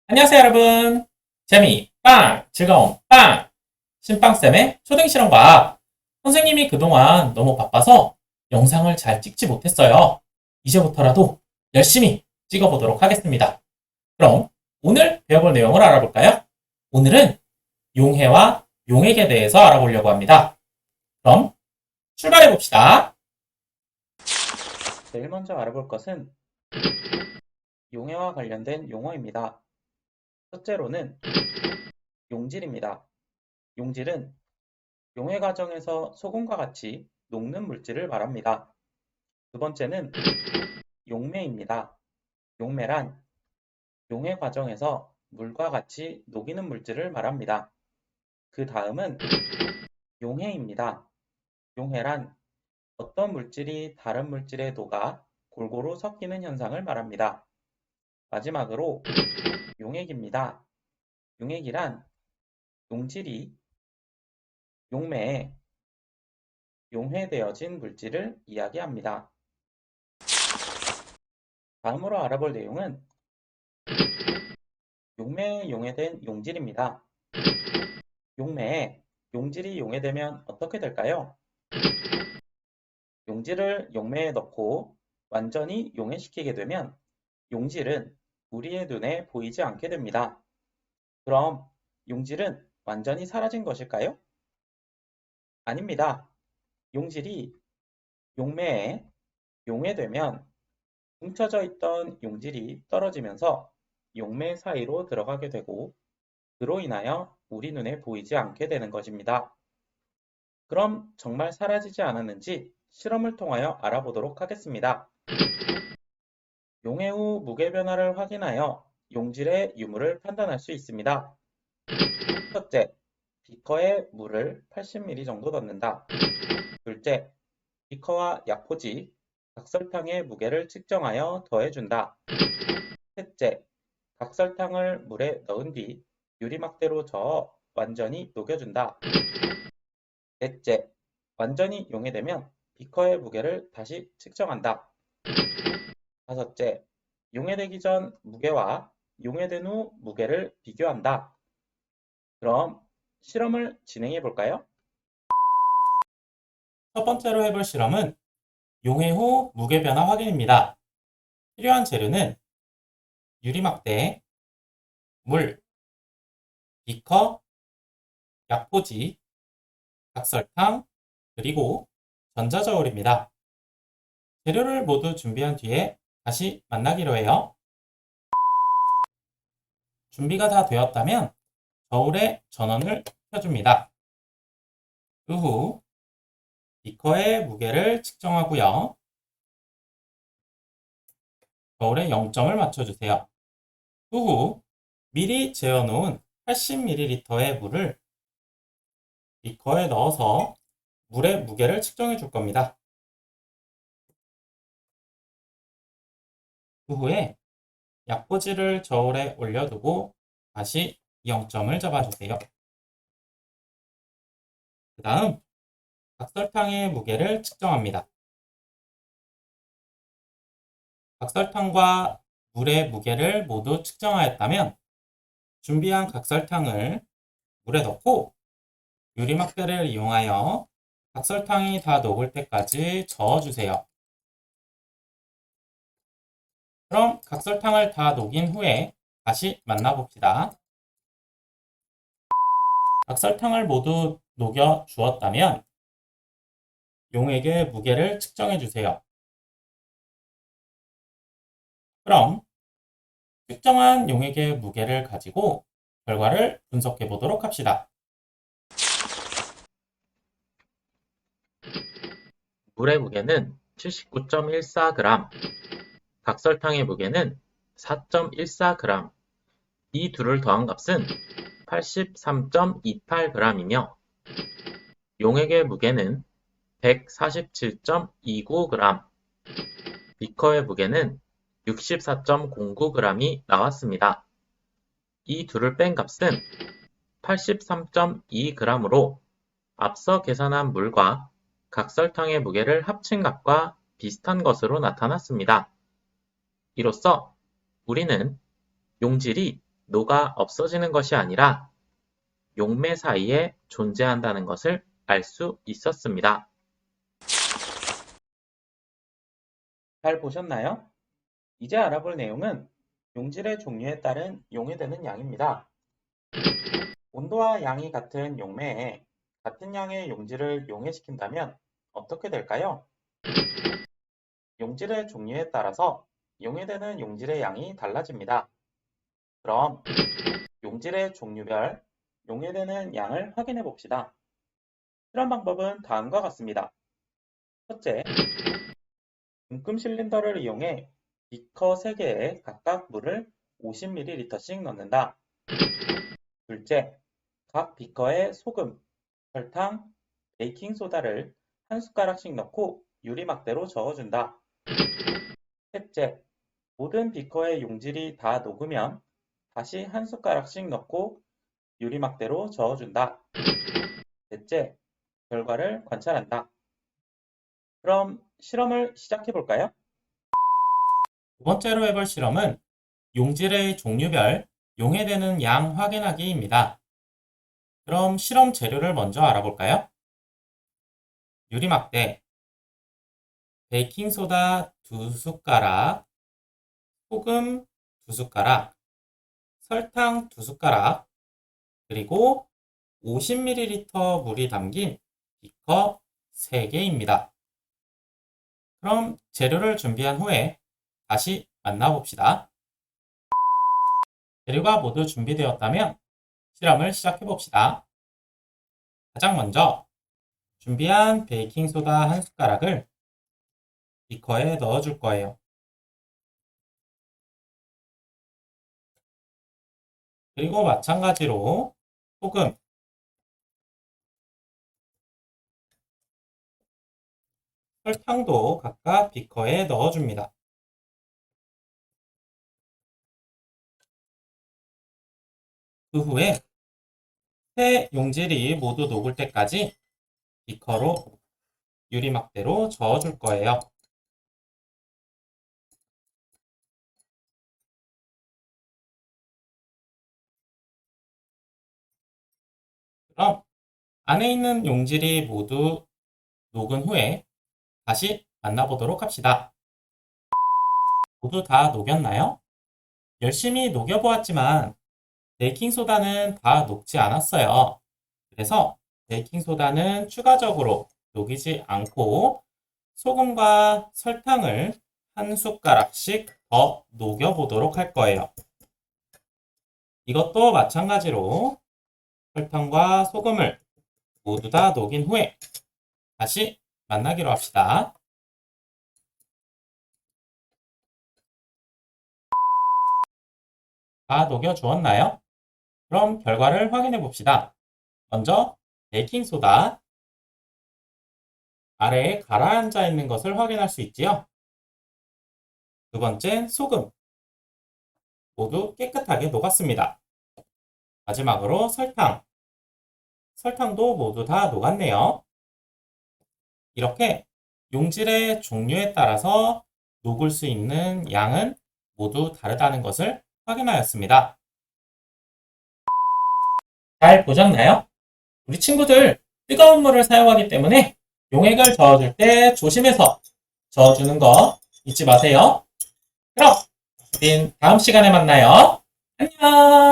안녕하세요, 여러분. 재미, 빵, 즐거움, 빵! 신빵쌤의 초등실험과학. 선생님이 그동안 너무 바빠서 영상을 잘 찍지 못했어요. 이제부터라도 열심히 찍어보도록 하겠습니다. 그럼 오늘 배워볼 내용을 알아볼까요? 오늘은 용해와 용액에 대해서 알아보려고 합니다. 그럼 출발해봅시다. 제일 먼저 알아볼 것은 용해와 관련된 용어입니다. 첫째로는 용질입니다. 용질은 용해 과정에서 소금과 같이 녹는 물질을 말합니다. 두 번째는 용매입니다. 용매란 용해 과정에서 물과 같이 녹이는 물질을 말합니다. 그 다음은 용해입니다. 용해란 어떤 물질이 다른 물질에 녹아 골고루 섞이는 현상을 말합니다. 마지막으로 용액입니다. 용액이란 용질이 용매에 용해되어진 물질을 이야기합니다. 다음으로 알아볼 내용은 용매에 용해된 용질입니다. 용매에 용질이 용해되면 어떻게 될까요? 용질을 용매에 넣고 완전히 용해시키게 되면 용질은 우리의 눈에 보이지 않게 됩니다. 그럼 용질은 완전히 사라진 것일까요? 아닙니다. 용질이 용매에 용해되면 뭉쳐져 있던 용질이 떨어지면서 용매 사이로 들어가게 되고 그로 인하여 우리 눈에 보이지 않게 되는 것입니다. 그럼 정말 사라지지 않았는지 실험을 통하여 알아보도록 하겠습니다. 용해 후 무게 변화를 확인하여 용질의 유무를 판단할 수 있습니다. 첫째, 비커에 물을 80ml 정도 넣는다. 둘째, 비커와 약포지, 각설탕의 무게를 측정하여 더해준다. 셋째, 각설탕을 물에 넣은 뒤 유리막대로 저어 완전히 녹여준다. 넷째, 완전히 용해되면 비커의 무게를 다시 측정한다. 다섯째, 용해되기 전 무게와 용해된 후 무게를 비교한다. 그럼 실험을 진행해 볼까요? 첫 번째로 해볼 실험은 용해 후 무게 변화 확인입니다. 필요한 재료는 유리막대, 물, 비커, 약포지, 각설탕, 그리고 전자저울입니다. 재료를 모두 준비한 뒤에 다시 만나기로 해요. 준비가 다 되었다면 저울에 전원을 켜줍니다. 그 후 비커의 무게를 측정하고요. 저울에 0점을 맞춰주세요. 그 후 미리 재어놓은 80ml의 물을 비커에 넣어서 물의 무게를 측정해 줄 겁니다. 그 후에 약포지를 저울에 올려두고 다시 0점을 잡아주세요. 그 다음 각설탕의 무게를 측정합니다. 각설탕과 물의 무게를 모두 측정하였다면 준비한 각설탕을 물에 넣고 유리막대를 이용하여 각설탕이 다 녹을 때까지 저어주세요. 그럼 각설탕을 다 녹인 후에 다시 만나봅시다. 각설탕을 모두 녹여 주었다면 용액의 무게를 측정해 주세요. 그럼 측정한 용액의 무게를 가지고 결과를 분석해 보도록 합시다. 물의 무게는 79.14g, 각설탕의 무게는 4.14g, 이 둘을 더한 값은 83.28g이며 용액의 무게는 147.29g, 비커의 무게는 64.09g이 나왔습니다. 이 둘을 뺀 값은 83.2g으로 앞서 계산한 물과 각설탕의 무게를 합친 값과 비슷한 것으로 나타났습니다. 이로써 우리는 용질이 녹아 없어지는 것이 아니라 용매 사이에 존재한다는 것을 알 수 있었습니다. 잘 보셨나요? 이제 알아볼 내용은 용질의 종류에 따른 용해되는 양입니다. 온도와 양이 같은 용매에 같은 양의 용질을 용해시킨다면 어떻게 될까요? 용질의 종류에 따라서 용해되는 용질의 양이 달라집니다. 그럼 용질의 종류별 용해되는 양을 확인해 봅시다. 실험 방법은 다음과 같습니다. 첫째, 음금 실린더를 이용해 비커 3개에 각각 물을 50ml씩 넣는다. 둘째, 각 비커에 소금, 설탕, 베이킹소다를 한 숟가락씩 넣고 유리막대로 저어준다. 셋째, 모든 비커의 용질이 다 녹으면 다시 한 숟가락씩 넣고 유리막대로 저어준다. 넷째, 결과를 관찰한다. 그럼 실험을 시작해 볼까요? 두 번째로 해볼 실험은 용질의 종류별 용해되는 양 확인하기입니다. 그럼 실험 재료를 먼저 알아볼까요? 유리막대, 베이킹소다 2숟가락, 소금 2숟가락, 설탕 2숟가락, 그리고 50ml 물이 담긴 비커 3개입니다. 그럼 재료를 준비한 후에 다시 만나봅시다. 재료가 모두 준비되었다면 실험을 시작해 봅시다. 가장 먼저 준비한 베이킹소다 한 숟가락을 비커에 넣어줄 거예요. 그리고 마찬가지로 소금, 설탕도 각각 비커에 넣어줍니다. 그 후에 새 용질이 모두 녹을 때까지 비커로 유리막대로 저어줄 거예요. 그럼 안에 있는 용질이 모두 녹은 후에 다시 만나보도록 합시다. 모두 다 녹였나요? 열심히 녹여보았지만 베이킹소다는 다 녹지 않았어요. 그래서 베이킹소다는 추가적으로 녹이지 않고 소금과 설탕을 한 숟가락씩 더 녹여보도록 할 거예요. 이것도 마찬가지로 설탕과 소금을 모두 다 녹인 후에 다시 만나기로 합시다. 다 녹여주었나요? 그럼 결과를 확인해 봅시다. 먼저 베이킹소다 아래에 가라앉아 있는 것을 확인할 수 있지요. 두 번째 소금 모두 깨끗하게 녹았습니다. 마지막으로 설탕도 모두 다 녹았네요. 이렇게 용질의 종류에 따라서 녹을 수 있는 양은 모두 다르다는 것을 확인하였습니다. 잘 보셨나요? 우리 친구들 뜨거운 물을 사용하기 때문에 용액을 저어줄 때 조심해서 저어주는 거 잊지 마세요. 그럼 우린 다음 시간에 만나요. 안녕!